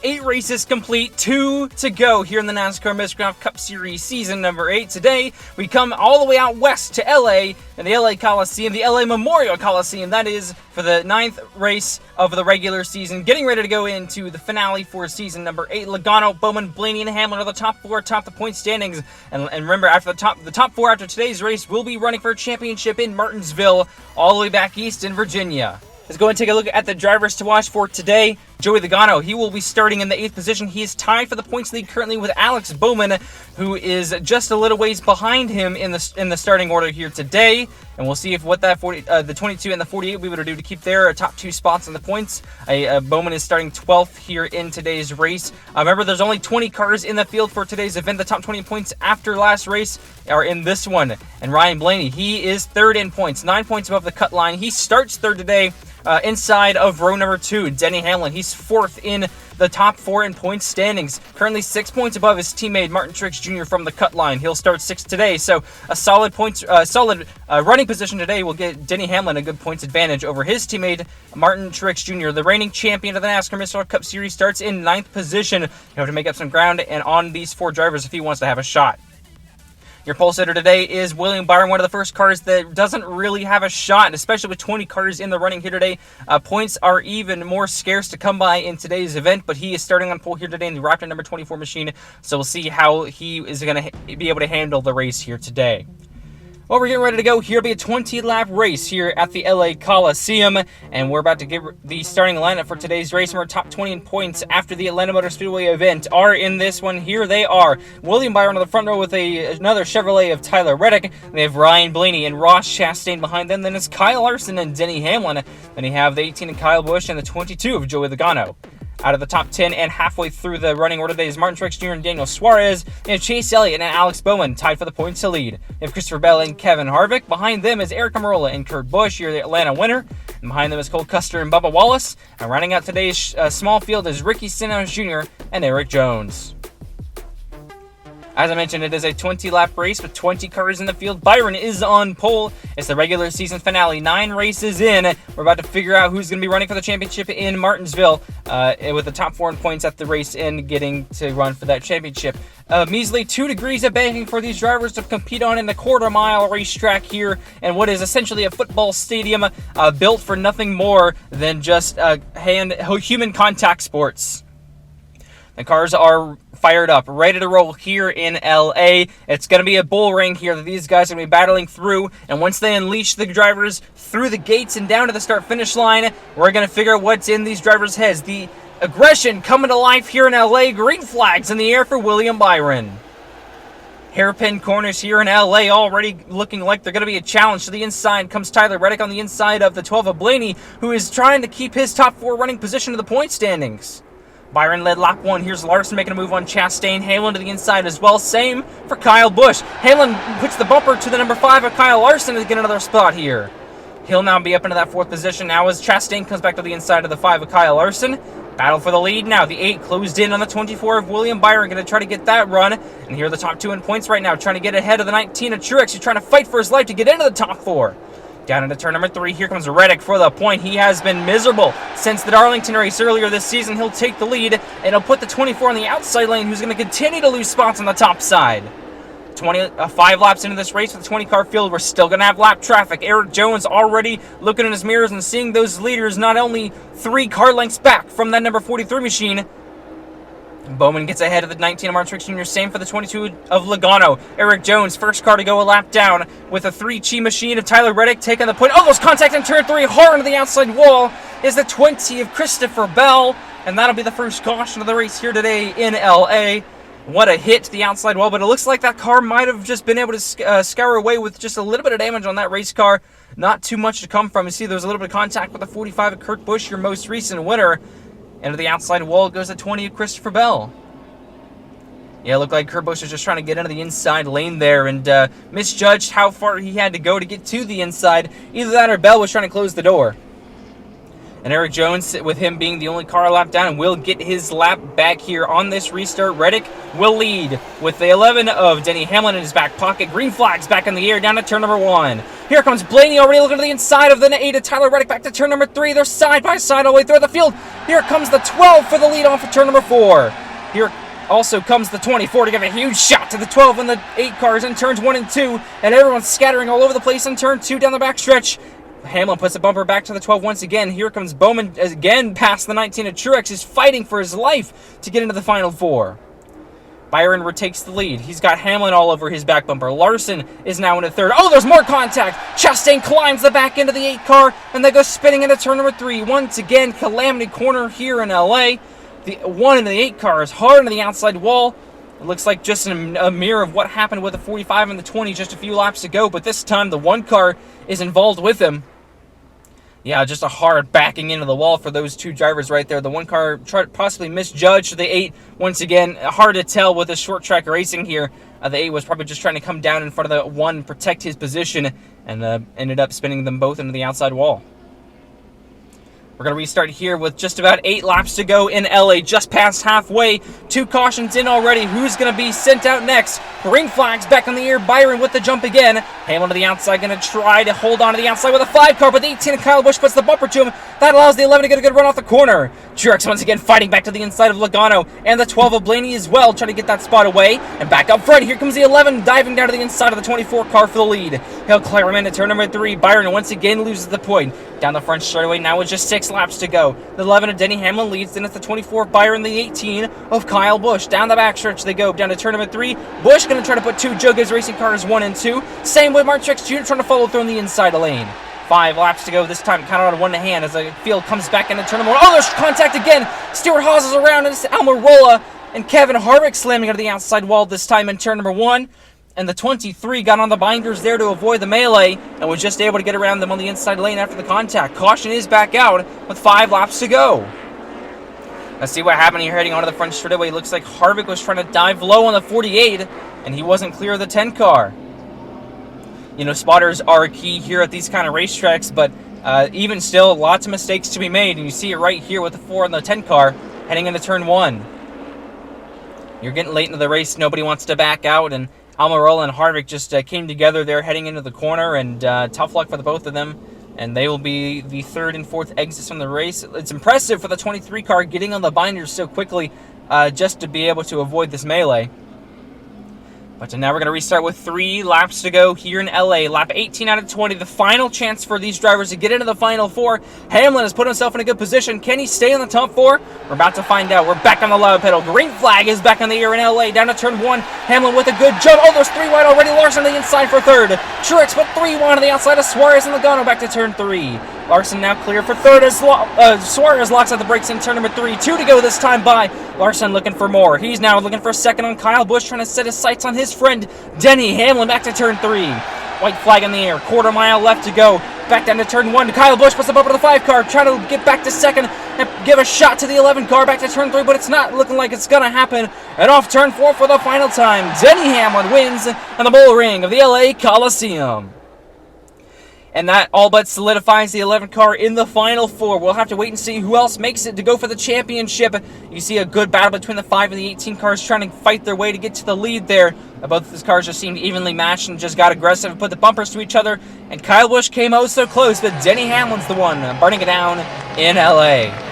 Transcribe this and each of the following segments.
8 races complete, 2 to go here in the NASCAR MISCRAFT Cup Series Season number 8. Today, we come all the way out west to LA, in the LA Coliseum, the LA Memorial Coliseum. That is for the 9th race of the regular season. Getting ready to go into the finale for season number 8. Logano, Bowman, Blaney, and Hamlin are the top 4 atop the point standings. And remember, after the top 4 after today's race will be running for a championship in Martinsville, all the way back east in Virginia. Let's go and take a look at the drivers to watch for today. Joey Logano, he will be starting in the 8th position. He is tied for the points lead currently with Alex Bowman, who is just a little ways behind him in the starting order here today. And we'll see if what that the 22 and the 48 we would do to keep their top 2 spots in the points. Bowman is starting 12th here in today's race. Remember, there's only 20 cars in the field for today's event. The top 20 points after last race are in this one. And Ryan Blaney, he is 3rd in points, 9 points above the cut line. He starts 3rd today. Inside of row number 2, Denny Hamlin. He's 4th in the top 4 in points standings. Currently 6 points above his teammate Martin Truex Jr. from the cut line. He'll start 6th today. So a solid running position today will get Denny Hamlin a good points advantage over his teammate Martin Truex Jr. The reigning champion of the NASCAR MISCRAFT Cup Series starts in 9th position. He'll have to make up some ground and on these 4 drivers if he wants to have a shot. Your pole sitter today is William Byron, one of the first cars that doesn't really have a shot, and especially with 20 cars in the running here today. Points are even more scarce to come by in today's event, but he is starting on pole here today in the Raptor number 24 machine, so we'll see how he is going to be able to handle the race here today. Well, we're getting ready to go. Here will be a 20-lap race here at the LA Coliseum, and we're about to give the starting lineup for today's race. And our top 20 in points after the Atlanta Motor Speedway event are in this one. Here they are. William Byron on the front row with another Chevrolet of Tyler Reddick. They have Ryan Blaney and Ross Chastain behind them. Then it's Kyle Larson and Denny Hamlin. Then you have the 18 of Kyle Busch and the 22 of Joey Logano. Out of the top 10 and halfway through the running order today is Martin Truex Jr. and Daniel Suarez. You have Chase Elliott and Alex Bowman tied for the points to lead. You have Christopher Bell and Kevin Harvick. Behind them is Eric Almirola and Kurt Busch. You're the Atlanta winner. And behind them is Cole Custer and Bubba Wallace. And rounding out today's small field is Ricky Stenhouse Jr. and Eric Jones. As I mentioned, it is a 20-lap race with 20 cars in the field. Byron is on pole. It's the regular season finale. 9 races in. We're about to figure out who's going to be running for the championship in Martinsville with the top 4 in points at the race end getting to run for that championship. Measly 2 degrees of banking for these drivers to compete on in the quarter-mile racetrack here and what is essentially a football stadium built for nothing more than just human contact sports. The cars are fired up, ready to roll here in LA. It's going to be a bull ring here that these guys are going to be battling through. And once they unleash the drivers through the gates and down to the start-finish line, we're going to figure out what's in these drivers' heads. The aggression coming to life here in LA. Green flags in the air for William Byron. Hairpin corners here in LA already looking like they're going to be a challenge. To the inside comes Tyler Reddick on the inside of the 12 of Blaney, who is trying to keep his top 4 running position to the point standings. Byron led lap 1. Here's Larson making a move on Chastain. Hamlin to the inside as well. Same for Kyle Busch. Hamlin puts the bumper to the number 5 of Kyle Larson to get another spot here. He'll now be up into that 4th position now as Chastain comes back to the inside of the 5 of Kyle Larson. Battle for the lead now. The 8 closed in on the 24 of William Byron. Going to try to get that run. And here are the top 2 in points right now. Trying to get ahead of the 19 of Truex. He's trying to fight for his life to get into the top 4. Down into turn number 3, here comes Reddick for the point. He has been miserable since the Darlington race earlier this season. He'll take the lead, and he'll put the 24 on the outside lane, who's going to continue to lose spots on the top side. 5 laps into this race with the 20-car field, we're still going to have lap traffic. Eric Jones already looking in his mirrors and seeing those leaders not only 3 car lengths back from that number 43 machine. Bowman gets ahead of the 19 of Martin Truex Jr. Same for the 22 of Logano. Eric Jones, first car to go a lap down with a 3-Chi machine of Tyler Reddick taking the point. Almost contact in turn 3, hard into the outside wall is the 20 of Christopher Bell. And that'll be the first caution of the race here today in LA. What a hit to the outside wall, but it looks like that car might have just been able to scour away with just a little bit of damage on that race car. Not too much to come from. You see there was a little bit of contact with the 45 of Kurt Busch, your most recent winner. Into the outside wall goes the 20 of Christopher Bell. Yeah, it looked like Kurt Busch was just trying to get into the inside lane there and misjudged how far he had to go to get to the inside. Either that or Bell was trying to close the door. And Eric Jones, with him being the only car lap down, will get his lap back here on this restart. Reddick will lead with the 11 of Denny Hamlin in his back pocket. Green flags back in the air down to turn number 1. Here comes Blaney already looking to the inside of the 8 of Tyler Reddick back to turn number 3. They're side by side all the way through the field. Here comes the 12 for the lead off of turn number 4. Here also comes the 24 to give a huge shot to the 12 and the 8 cars in turns 1 and 2. And everyone's scattering all over the place in turn 2 down the back stretch. Hamlin puts a bumper back to the 12 once again. Here comes Bowman again past the 19 of Truex. He's fighting for his life to get into the final 4. Byron retakes the lead. He's got Hamlin all over his back bumper. Larson is now in a 3rd. Oh, there's more contact. Chastain climbs the back end of the 8 car, and they go spinning into turn number 3. Once again, calamity corner here in LA. The 1 and the 8 car is hard into the outside wall. It looks like just a mirror of what happened with the 45 and the 20 just a few laps ago, but this time the 1 car is involved with him. Yeah, just a hard backing into the wall for those 2 drivers right there. The 1 car possibly misjudged the 8. Once again, hard to tell with the short track racing here. The 8 was probably just trying to come down in front of the 1, protect his position, and ended up spinning them both into the outside wall. We're going to restart here with just about 8 laps to go in LA, just past halfway. 2 cautions in already. Who's going to be sent out next? Green flags back in the air. Byron with the jump again. Hamlin to the outside, going to try to hold on to the outside with a 5 car, but the 18 of Kyle Busch puts the bumper to him. That allows the 11 to get a good run off the corner. Truex once again fighting back to the inside of Logano, and the 12 of Blaney as well, trying to get that spot away. And back up front, here comes the 11, diving down to the inside of the 24 car for the lead. He'll clear him into turn number 3. Byron once again loses the point. Down the front straightaway now with just 6 laps to go. The 11 of Denny Hamlin leads, then it's the 24 of Byron, the 18 of Kyle Busch. Down the backstretch they go, down to turn number 3. Busch going to try to put 2 Joe Gibbs Racing cars 1 and 2. Same with Mark Truex Jr. trying to follow through in the inside lane. 5 laps to go, this time counted on 1 hand as the field comes back into turn number 1. Oh, there's contact again. Stewart Haas is around, and it's Almirola and Kevin Harvick slamming onto the outside wall this time in turn number 1. And the 23 got on the binders there to avoid the melee and was just able to get around them on the inside lane after the contact. Caution is back out with 5 laps to go. Let's see what happened here heading onto the front straightaway. Looks like Harvick was trying to dive low on the 48, and he wasn't clear of the 10 car. You know, spotters are key here at these kind of racetracks, but even still, lots of mistakes to be made, and you see it right here with the 4 and the 10 car heading into turn 1. You're getting late into the race. Nobody wants to back out, and Almirola and Harvick just came together there heading into the corner, and tough luck for the both of them. And they will be the 3rd and 4th exits from the race. It's impressive for the 23 car getting on the binders so quickly just to be able to avoid this melee. But now we're going to restart with 3 laps to go here in LA. Lap 18 out of 20, the final chance for these drivers to get into the final 4. Hamlin has put himself in a good position. Can he stay in the top 4? We're about to find out. We're back on the loud pedal. Green flag is back in the air in LA. Down to turn 1. Hamlin with a good jump. Oh, there's 3 wide already. Larson on the inside for 3rd. Truex put 3 wide on the outside of Suarez and Logano back to turn 3. Larson now clear for 3rd as Suarez locks out the brakes in turn number 3. 2 to go this time by. Larson looking for more. He's now looking for 2nd on Kyle Busch, trying to set his sights on his friend Denny Hamlin back to turn 3. White flag in the air. Quarter mile left to go. Back down to turn 1. Kyle Busch puts the bumper to the 5 car, trying to get back to 2nd and give a shot to the 11 car back to turn 3, but it's not looking like it's going to happen. And off turn 4 for the final time. Denny Hamlin wins on the bull ring of the LA Coliseum. And that all but solidifies the 11 car in the final 4. We'll have to wait and see who else makes it to go for the championship. You see a good battle between the 5 and the 18 cars trying to fight their way to get to the lead there. Both of these cars just seemed evenly matched and just got aggressive and put the bumpers to each other. And Kyle Busch came out so close, but Denny Hamlin's the one burning it down in LA.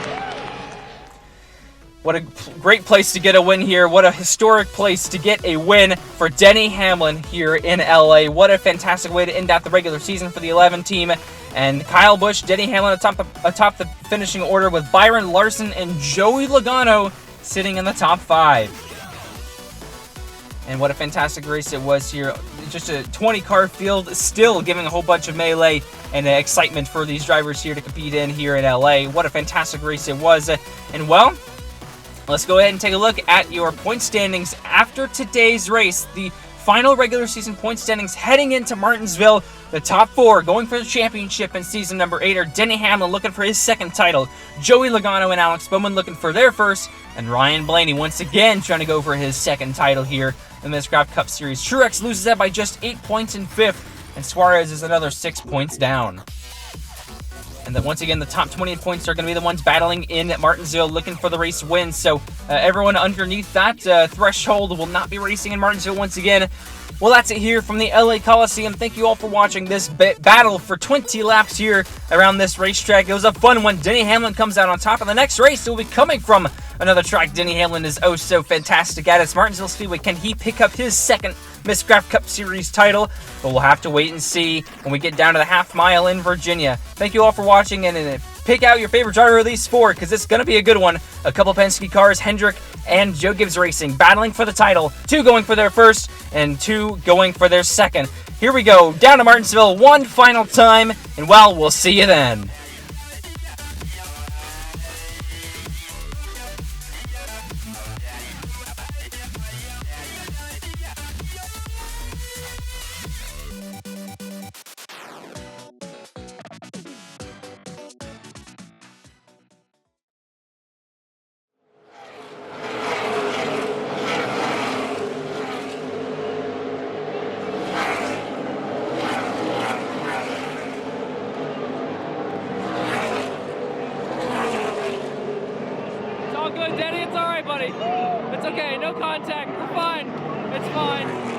What a great place to get a win here. What a historic place to get a win for Denny Hamlin here in LA. What a fantastic way to end out the regular season for the 11 team. And Kyle Busch, Denny Hamlin atop the finishing order with Byron Larson and Joey Logano sitting in the top 5. And what a fantastic race it was here. Just a 20-car field, still giving a whole bunch of melee and excitement for these drivers here to compete in here in LA. What a fantastic race it was. And well, let's go ahead and take a look at your point standings after today's race. The final regular season point standings heading into Martinsville. The top 4 going for the championship in season number 8 are Denny Hamlin looking for his 2nd title, Joey Logano and Alex Bowman looking for their 1st, and Ryan Blaney once again trying to go for his 2nd title here in the MISCRAFT Cup Series. Truex loses that by just 8 points in 5th, and Suarez is another 6 points down. And that once again, the top 20 points are going to be the ones battling in Martinsville, looking for the race win. So everyone underneath that threshold will not be racing in Martinsville once again. Well, that's it here from the LA Coliseum. Thank you all for watching this battle for 20 laps here around this racetrack. It was a fun one. Denny Hamlin comes out on top. And the next race will be coming from another track Denny Hamlin is oh so fantastic at. It's Martinsville Speedway. Can he pick up his second MISCRAFT Cup Series title? But we'll have to wait and see when we get down to the half mile in Virginia. Thank you all for watching, and pick out your favorite driver of these four, because it's going to be a good one. A couple Penske cars, Hendrick and Joe Gibbs Racing, battling for the title. 2 going for their first, and 2 going for their second. Here we go, down to Martinsville one final time, and well, we'll see you then. Good, Danny, it's alright, buddy. It's okay, no contact. We're fine. It's fine.